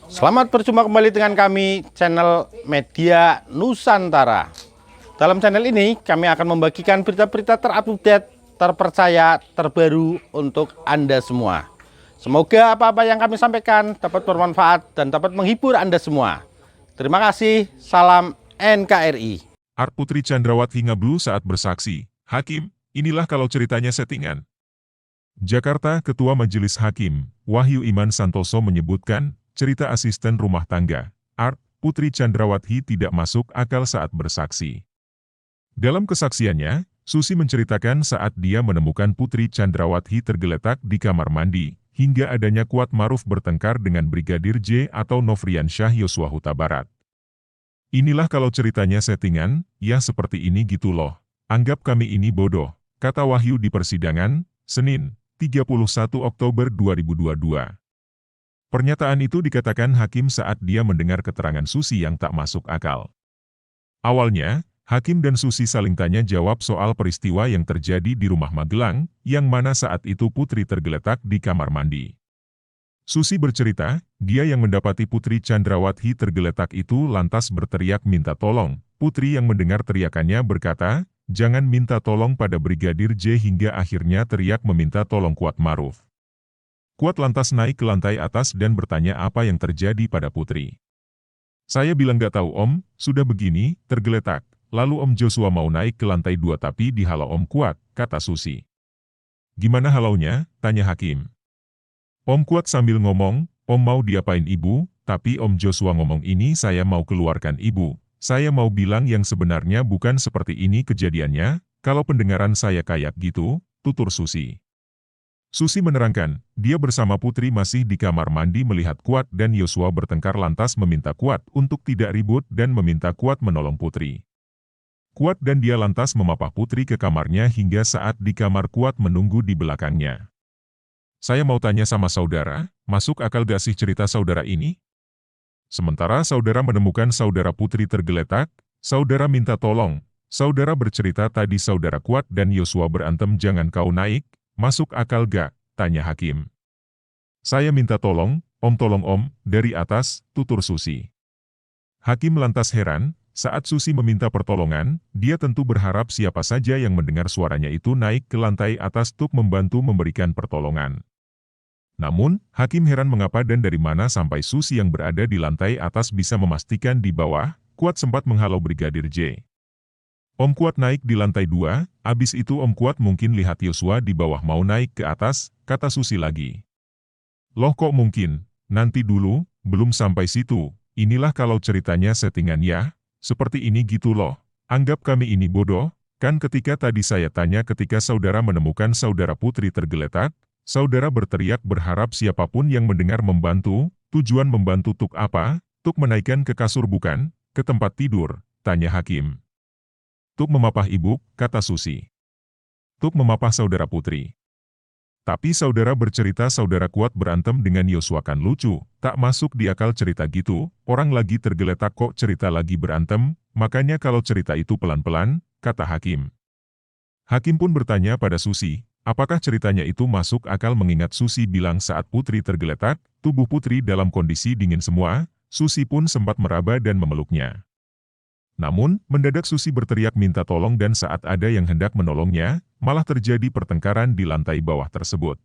Selamat berjumpa kembali dengan kami, channel Media Nusantara. Dalam channel ini, kami akan membagikan berita-berita terupdate, terpercaya, terbaru untuk Anda semua. Semoga apa-apa yang kami sampaikan dapat bermanfaat dan dapat menghibur Anda semua. Terima kasih, salam NKRI. Art Putri Chandrawati ngeblu saat bersaksi. Hakim, inilah kalau ceritanya settingan. Jakarta, Ketua Majelis Hakim, Wahyu Iman Santoso menyebutkan, cerita asisten rumah tangga, Art Putri Chandrawati tidak masuk akal saat bersaksi. Dalam kesaksiannya, Susi menceritakan saat dia menemukan Putri Chandrawati tergeletak di kamar mandi, hingga adanya Kuat Maruf bertengkar dengan Brigadir J atau Nofrian Syah Yosua Huta Barat. Inilah kalau ceritanya settingan, ya seperti ini gitu loh. Anggap kami ini bodoh, kata Wahyu di persidangan, Senin, 31 Oktober 2022. Pernyataan itu dikatakan hakim saat dia mendengar keterangan Susi yang tak masuk akal. Awalnya, hakim dan Susi saling tanya jawab soal peristiwa yang terjadi di rumah Magelang, yang mana saat itu Putri tergeletak di kamar mandi. Susi bercerita, dia yang mendapati Putri Chandrawati tergeletak itu lantas berteriak minta tolong. Putri yang mendengar teriakannya berkata, jangan minta tolong pada Brigadir J hingga akhirnya teriak meminta tolong Kuat Maruf. Kuat lantas naik ke lantai atas dan bertanya apa yang terjadi pada Putri. Saya bilang gak tahu om, sudah begini, tergeletak. Lalu Om Joshua mau naik ke lantai 2 tapi dihalau Om Kuat, kata Susi. Gimana halaunya? Tanya hakim. Om Kuat sambil ngomong, Om mau diapain ibu, tapi Om Joshua ngomong ini saya mau keluarkan ibu. Saya mau bilang yang sebenarnya bukan seperti ini kejadiannya, kalau pendengaran saya kayak gitu, tutur Susi. Susi menerangkan, dia bersama Putri masih di kamar mandi melihat Kuat dan Yosua bertengkar lantas meminta Kuat untuk tidak ribut dan meminta Kuat menolong Putri. Kuat dan dia lantas memapah Putri ke kamarnya hingga saat di kamar Kuat menunggu di belakangnya. Saya mau tanya sama saudara, masuk akal gak sih cerita saudara ini? Sementara saudara menemukan saudara Putri tergeletak, saudara minta tolong. Saudara bercerita tadi saudara Kuat dan Yosua berantem jangan kau naik, masuk akal gak? Tanya hakim. Saya minta tolong om, dari atas, tutur Susi. Hakim lantas heran, saat Susi meminta pertolongan, dia tentu berharap siapa saja yang mendengar suaranya itu naik ke lantai atas untuk membantu memberikan pertolongan. Namun, hakim heran mengapa dan dari mana sampai Susi yang berada di lantai atas bisa memastikan di bawah, Kuat sempat menghalau Brigadir J. Om Kuat naik di lantai 2, abis itu Om Kuat mungkin lihat Yosua di bawah mau naik ke atas, kata Susi lagi. Loh kok mungkin, nanti dulu, belum sampai situ, inilah kalau ceritanya settingan ya, seperti ini gitu loh. Anggap kami ini bodoh, kan ketika tadi saya tanya ketika saudara menemukan saudara Putri tergeletak, saudara berteriak berharap siapapun yang mendengar membantu, tujuan membantu tuk apa? Tuk menaikkan ke kasur bukan? Ke tempat tidur, tanya hakim. Tuk memapah ibu, kata Susi. Tuk memapah saudara Putri. Tapi saudara bercerita saudara Kuat berantem dengan Yosua kan lucu, tak masuk di akal cerita gitu, orang lagi tergeletak kok cerita lagi berantem, makanya kalau cerita itu pelan-pelan, kata hakim. Hakim pun bertanya pada Susi, apakah ceritanya itu masuk akal mengingat Susi bilang saat Putri tergeletak, tubuh Putri dalam kondisi dingin semua, Susi pun sempat meraba dan memeluknya. Namun, mendadak Susi berteriak minta tolong dan saat ada yang hendak menolongnya, malah terjadi pertengkaran di lantai bawah tersebut.